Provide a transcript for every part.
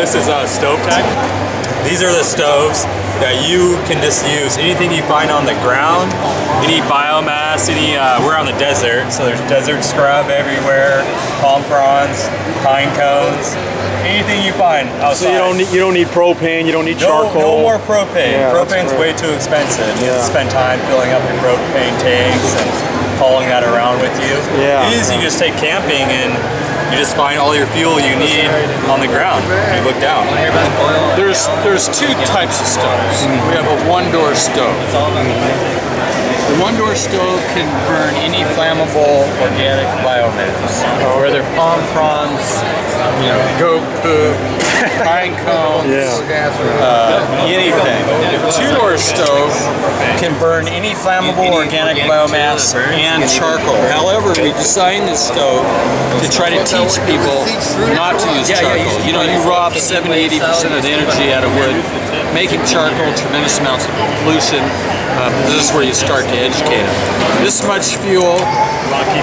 this is Stove Tech. These are the stoves that you can just use anything you find on the ground, any biomass, we're on the desert, so there's desert scrub everywhere, palm fronds, pine cones, anything you find outside. So you don't need propane, you don't need charcoal. No more propane. Yeah, Propane's way too expensive. You have to spend time filling up your propane tanks and hauling that around with you. Yeah. These you just take camping and you just find all your fuel you need on the ground. You look down. There's two types of stoves. We have a one-door stove. The one-door stove can burn any flammable organic biomass, whether palm fronds, goat poop, pine cones, anything. The two-door stove can burn any flammable organic biomass and charcoal. However, we designed this stove to try to teach people not to use charcoal. You rob 70–80% of the energy out of wood, making charcoal tremendous amounts of pollution. This is where you start to educate them. This much fuel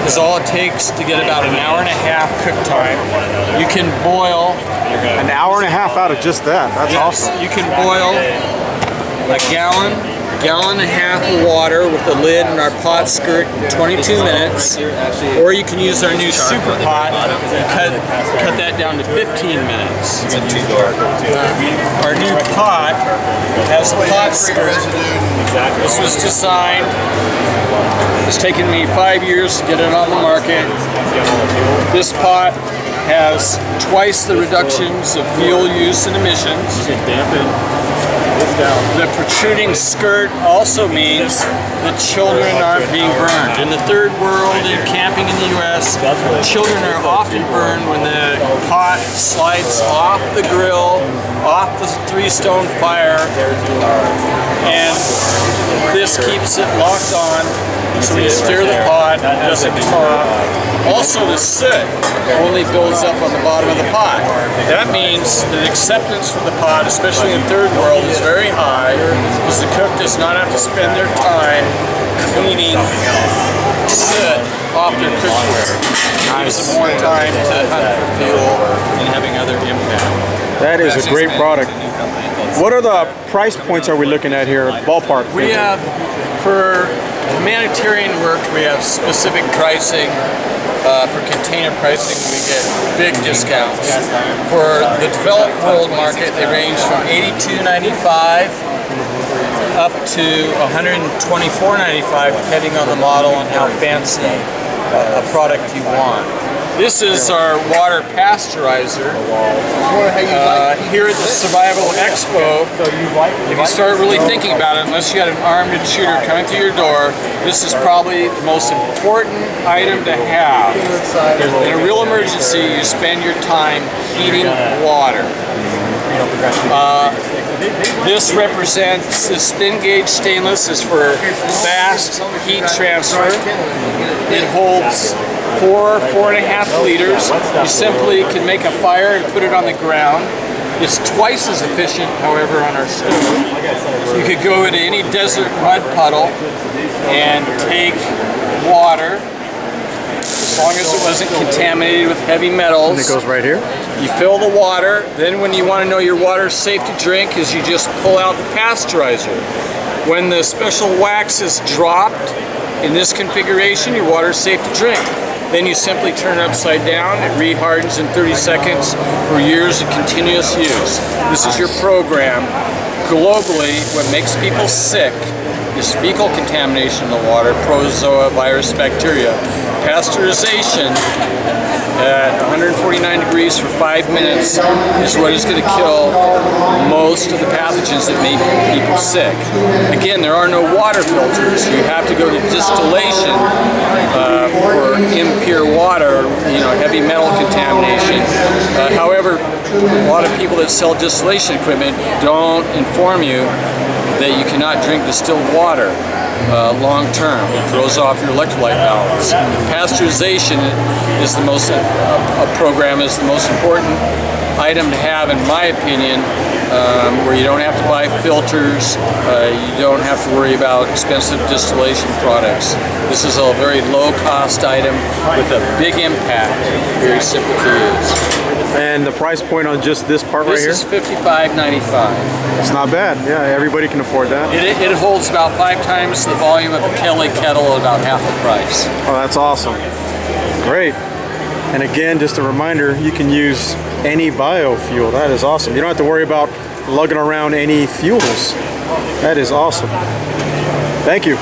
is all it takes to get about an hour and a half cook time. You can boil an hour and a half out of just that. That's awesome. You can boil a gallon and a half of water with the lid and our pot skirt in 22 minutes, or you can use our new super pot and cut that down to 15 minutes. Our new pot has a pot skirt. This was designed, it's taken me 5 years to get it on the market. This pot has twice the reductions of fuel use and emissions. The protruding skirt also means that children aren't being burned. In the third world, in camping in the U.S., children are often burned when the pot slides off the grill, off the 3-stone fire, and this keeps it locked on, so when you stir the pot, it doesn't come off. Also, the soot only builds up on the bottom of the pot. That means that acceptance for the pot, especially in third world, is very high because the cook does not have to spend their time cleaning soot off their cookware. It gives them more time to hunt for fuel and having other impact. That is a great product. What are the price points are we looking at here, ballpark? We have, for humanitarian work, we have specific pricing. For container pricing, we get big discounts. For the developed world market, they range from $82.95 up to $124.95, depending on the model and how fancy a product you want. This is our water pasteurizer. Here at the Survival Expo, if you start really thinking about it, unless you had an armed intruder coming through your door, this is probably the most important item to have. In a real emergency, you spend your time heating water. This represents, this thin gauge stainless is for fast heat transfer. It holds 4.5 liters. You simply can make a fire and put it on the ground. It's twice as efficient, however, on our stove. You could go into any desert mud puddle and take water, as long as it wasn't contaminated with heavy metals. And it goes right here. You fill the water, then when you want to know your water is safe to drink is you just pull out the pasteurizer. When the special wax is dropped in this configuration, your water is safe to drink. Then you simply turn it upside down, it rehardens in 30 seconds for years of continuous use. This is your program. Globally, what makes people sick is fecal contamination in the water, protozoa, virus, bacteria. Pasteurization at 149 degrees for 5 minutes is what is going to kill most of the pathogens that make people sick. Again, there are no water filters. You have to go to distillation for impure water, heavy metal contamination. However, a lot of people that sell distillation equipment don't inform you that you cannot drink distilled water long term. It throws off your electrolyte balance. Pasteurization is the most important item to have, in my opinion, where you don't have to buy filters, you don't have to worry about expensive distillation products. This is a very low-cost item with a big impact, very simple to use. And the price point on just this part right here? This is $55.95. It's not bad. Yeah, everybody can afford that. It holds about 5 times the volume of a Kelly kettle at about half the price. Oh, that's awesome. Great. And again, just a reminder, you can use any biofuel. That is awesome. You don't have to worry about lugging around any fuels. That is awesome. Thank you.